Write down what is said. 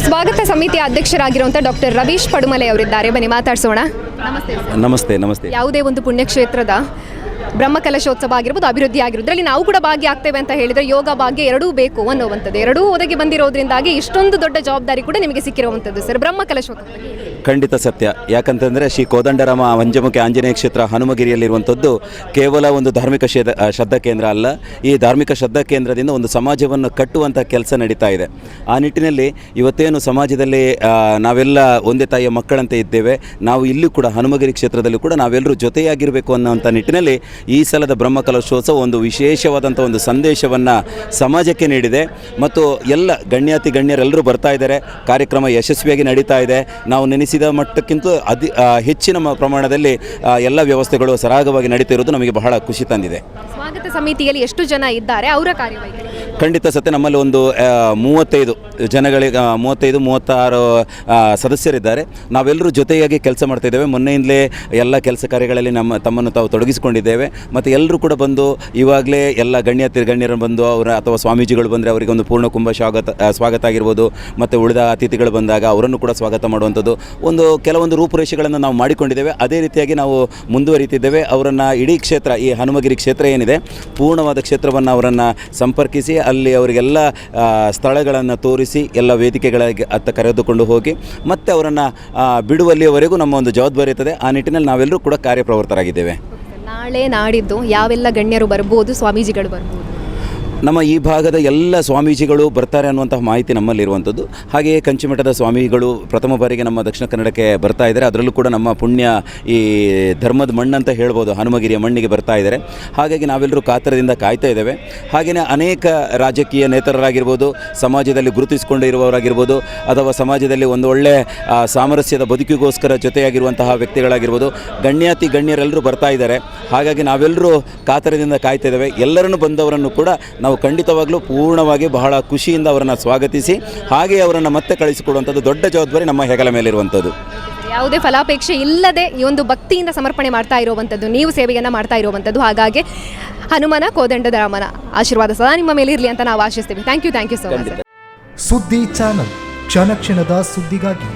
ಸ್ವಾಗತ ಸಮಿತಿಯ ಅಧ್ಯಕ್ಷರಾಗಿರುವಂಥ ಡಾಕ್ಟರ್ ರವೀಶ್ ಪಡುಮಲೆ ಅವರಿದ್ದಾರೆ. ಬನ್ನಿ ಮಾತಾಡ್ಸೋಣ. ನಮಸ್ತೆ ಸರ್. ನಮಸ್ತೆ. ನಮಸ್ತೆ. ಯಾವುದೇ ಒಂದು ಪುಣ್ಯಕ್ಷೇತ್ರದ ಬ್ರಹ್ಮಕಲಶೋತ್ಸವ ಆಗಿರ್ಬೋದು, ಅಭಿವೃದ್ಧಿ ಆಗಿರೋದ್ರಲ್ಲಿ ನಾವು ಕೂಡ ಭಾಗಿಯಾಗ್ತೇವೆ ಅಂತ ಹೇಳಿದರೆ ಯೋಗ ಭಾಗ್ಯ ಎರಡೂ ಬೇಕು ಅನ್ನುವಂಥದ್ದು, ಎರಡೂ ಒದಗಿ ಬಂದಿರೋದ್ರಿಂದಾಗಿ ಇಷ್ಟೊಂದು ದೊಡ್ಡ ಜವಾಬ್ದಾರಿ ಕೂಡ ನಿಮಗೆ ಸಿಕ್ಕಿರುವಂಥದ್ದು ಸರ್ ಬ್ರಹ್ಮಕಲಶೋತ್ಸವ. ಖಂಡಿತ ಸತ್ಯ. ಯಾಕಂತಂದರೆ ಶ್ರೀ ಕೋದಂಡರಾಮ ಪಂಚಮುಖಿ ಆಂಜನೇಯ ಕ್ಷೇತ್ರ ಹನುಮಗಿರಿಯಲ್ಲಿರುವಂಥದ್ದು ಕೇವಲ ಒಂದು ಧಾರ್ಮಿಕ ಶ್ರದ್ಧಾ ಕೇಂದ್ರ ಅಲ್ಲ. ಈ ಧಾರ್ಮಿಕ ಶ್ರದ್ಧಾ ಕೇಂದ್ರದಿಂದ ಒಂದು ಸಮಾಜವನ್ನು ಕಟ್ಟುವಂಥ ಕೆಲಸ ನಡೀತಾ ಇದೆ. ಆ ನಿಟ್ಟಿನಲ್ಲಿ ಇವತ್ತೇನು ಸಮಾಜದಲ್ಲಿ ನಾವೆಲ್ಲ ಒಂದೇ ತಾಯಿಯ ಮಕ್ಕಳಂತೆ ಇದ್ದೇವೆ, ನಾವು ಇಲ್ಲಿ ಕೂಡ ಹನುಮಗಿರಿ ಕ್ಷೇತ್ರದಲ್ಲಿ ಕೂಡ ನಾವೆಲ್ಲರೂ ಜೊತೆಯಾಗಿರಬೇಕು ಅನ್ನೋಂಥ ನಿಟ್ಟಿನಲ್ಲಿ ಈ ಸಲದ ಬ್ರಹ್ಮಕಲಶೋತ್ಸವ ಒಂದು ವಿಶೇಷವಾದಂಥ ಒಂದು ಸಂದೇಶವನ್ನು ಸಮಾಜಕ್ಕೆ ನೀಡಿದೆ. ಮತ್ತು ಎಲ್ಲ ಗಣ್ಯರೆಲ್ಲರೂ ಬರ್ತಾ ಇದ್ದಾರೆ. ಕಾರ್ಯಕ್ರಮ ಯಶಸ್ವಿಯಾಗಿ ನಡೀತಾ ಇದೆ. ನಾವು ನೆನೆಸಿದ ಮಟ್ಟಕ್ಕಿಂತ ಹೆಚ್ಚಿನ ಪ್ರಮಾಣದಲ್ಲಿ ಎಲ್ಲ ವ್ಯವಸ್ಥೆಗಳು ಸರಾಗವಾಗಿ ನಡೀತಿರೋದು ನಮಗೆ ಬಹಳ ಖುಷಿ ತಂದಿದೆ. ಸ್ವಾಗತ ಸಮಿತಿಯಲ್ಲಿ ಎಷ್ಟು ಜನ ಇದ್ದಾರೆ, ಅವರ ಕಾರ್ಯವೈಖರಿ? ಖಂಡಿತ ಸತ್ಯ. ನಮ್ಮಲ್ಲಿ ಒಂದು 36 ಸದಸ್ಯರಿದ್ದಾರೆ. ನಾವೆಲ್ಲರೂ ಜೊತೆಯಾಗಿ ಕೆಲಸ ಮಾಡ್ತಾಯಿದ್ದೇವೆ. ಮೊನ್ನೆಯಿಂದಲೇ ಎಲ್ಲ ಕೆಲಸ ಕಾರ್ಯಗಳಲ್ಲಿ ತಮ್ಮನ್ನು ತಾವು ತೊಡಗಿಸಿಕೊಂಡಿದ್ದೇವೆ. ಮತ್ತು ಎಲ್ಲರೂ ಕೂಡ ಬಂದು ಇವಾಗಲೇ ಎಲ್ಲ ಗಣ್ಯರನ್ನು ಬಂದು ಅಥವಾ ಸ್ವಾಮೀಜಿಗಳು ಬಂದರೆ ಅವರಿಗೆ ಒಂದು ಪೂರ್ಣ ಕುಂಭ ಸ್ವಾಗತ ಆಗಿರ್ಬೋದು. ಮತ್ತು ಉಳಿದ ಅತಿಥಿಗಳು ಬಂದಾಗ ಅವರನ್ನು ಕೂಡ ಸ್ವಾಗತ ಮಾಡುವಂಥದ್ದು ಕೆಲವೊಂದು ರೂಪುರೇಷೆಗಳನ್ನು ನಾವು ಮಾಡಿಕೊಂಡಿದ್ದೇವೆ. ಅದೇ ರೀತಿಯಾಗಿ ನಾವು ಮುಂದುವರಿತಿದ್ದೇವೆ. ಅವರನ್ನು ಇಡೀ ಕ್ಷೇತ್ರ, ಈ ಹನುಮಗಿರಿ ಕ್ಷೇತ್ರ ಏನಿದೆ, ಪೂರ್ಣವಾದ ಕ್ಷೇತ್ರವನ್ನು ಅವರನ್ನು ಸಂಪರ್ಕಿಸಿ ಅಲ್ಲಿ ಅವರಿಗೆಲ್ಲ ಸ್ಥಳಗಳನ್ನು ತೋರಿಸಿ ಎಲ್ಲ ವೇದಿಕೆಗಳಿಗೆ ಕರೆದುಕೊಂಡು ಹೋಗಿ ಮತ್ತೆ ಅವರನ್ನು ಬಿಡುವಲ್ಲಿಯವರೆಗೂ ನಮ್ಮ ಒಂದು ಜವಾಬ್ದಾರಿ ಇರ್ತದೆ. ಆ ನಿಟ್ಟಿನಲ್ಲಿ ನಾವೆಲ್ಲರೂ ಕೂಡ ಕಾರ್ಯಪ್ರವೃತ್ತರಾಗಿದ್ದೇವೆ. ನಾಳೆ ನಾಡಿದ್ದು ಯಾವೆಲ್ಲ ಗಣ್ಯರು ಬರ್ಬೋದು, ಸ್ವಾಮೀಜಿಗಳು ಬರ್ಬೋದು? ನಮ್ಮ ಈ ಭಾಗದ ಎಲ್ಲ ಸ್ವಾಮೀಜಿಗಳು ಬರ್ತಾರೆ ಅನ್ನುವಂತಹ ಮಾಹಿತಿ ನಮ್ಮಲ್ಲಿರುವಂಥದ್ದು. ಹಾಗೆಯೇ ಕಂಚಿಮಠದ ಸ್ವಾಮಿಗಳು ಪ್ರಥಮ ಬಾರಿಗೆ ನಮ್ಮ ದಕ್ಷಿಣ ಕನ್ನಡಕ್ಕೆ ಬರ್ತಾ ಇದ್ದಾರೆ. ಅದರಲ್ಲೂ ಕೂಡ ನಮ್ಮ ಪುಣ್ಯ ಈ ಧರ್ಮದ ಮಣ್ಣಂತ ಹೇಳ್ಬೋದು, ಹನುಮಗಿರಿಯ ಮಣ್ಣಿಗೆ ಬರ್ತಾ ಇದ್ದಾರೆ. ಹಾಗಾಗಿ ನಾವೆಲ್ಲರೂ ಕಾತರದಿಂದ ಕಾಯ್ತಾ ಇದ್ದೇವೆ. ಹಾಗೆಯೇ ಅನೇಕ ರಾಜಕೀಯ ನೇತರರಾಗಿರ್ಬೋದು, ಸಮಾಜದಲ್ಲಿ ಗುರುತಿಸಿಕೊಂಡಿರುವವರಾಗಿರ್ಬೋದು, ಅಥವಾ ಸಮಾಜದಲ್ಲಿ ಒಂದು ಒಳ್ಳೆ ಸಾಮರಸ್ಯದ ಬದುಕಿಗೋಸ್ಕರ ಜೊತೆಯಾಗಿರುವಂತಹ ವ್ಯಕ್ತಿಗಳಾಗಿರ್ಬೋದು, ಗಣ್ಯರೆಲ್ಲರೂ ಬರ್ತಾ ಇದ್ದಾರೆ. ಹಾಗಾಗಿ ನಾವೆಲ್ಲರೂ ಕಾತರದಿಂದ ಕಾಯ್ತಾ ಇದ್ದೇವೆ. ಎಲ್ಲರನ್ನು ಬಂದವರನ್ನು ಕೂಡ ನಾವು ಖಂಡಿತವಾಗಲೂ ಪೂರ್ಣವಾಗಿ ಬಹಳ ಖುಷಿಯಿಂದ ಅವರನ್ನು ಸ್ವಾಗತಿಸಿ ಹಾಗೆ ಅವರನ್ನು ಮತ್ತೆ ಕಳಿಸಿಕೊಡುವಂಥದ್ದು ದೊಡ್ಡ ಜವಾಬ್ದಾರಿ ನಮ್ಮ ಹೆಗಲ ಮೇಲಿರುವಂಥದ್ದು. ಯಾವುದೇ ಫಲಾಪೇಕ್ಷೆ ಇಲ್ಲದೆ ಈ ಒಂದು ಭಕ್ತಿಯಿಂದ ಸಮರ್ಪಣೆ ಮಾಡ್ತಾ ಇರುವಂಥದ್ದು, ನೀವು ಸೇವೆಯನ್ನು ಮಾಡ್ತಾ ಇರುವಂಥದ್ದು. ಹಾಗಾಗಿ ಹನುಮನ ಕೋದಂಡರಾಮನ ಆಶೀರ್ವಾದ ಸದಾ ನಿಮ್ಮ ಮೇಲೆ ಇರಲಿ ಅಂತ ನಾವು ಆಶಿಸ್ತೀವಿ. Thank you so much. ಸುದ್ದಿ ಚಾನಲ್, ಕ್ಷಣ ಕ್ಷಣದ ಸುದ್ದಿಗಾಗಿ.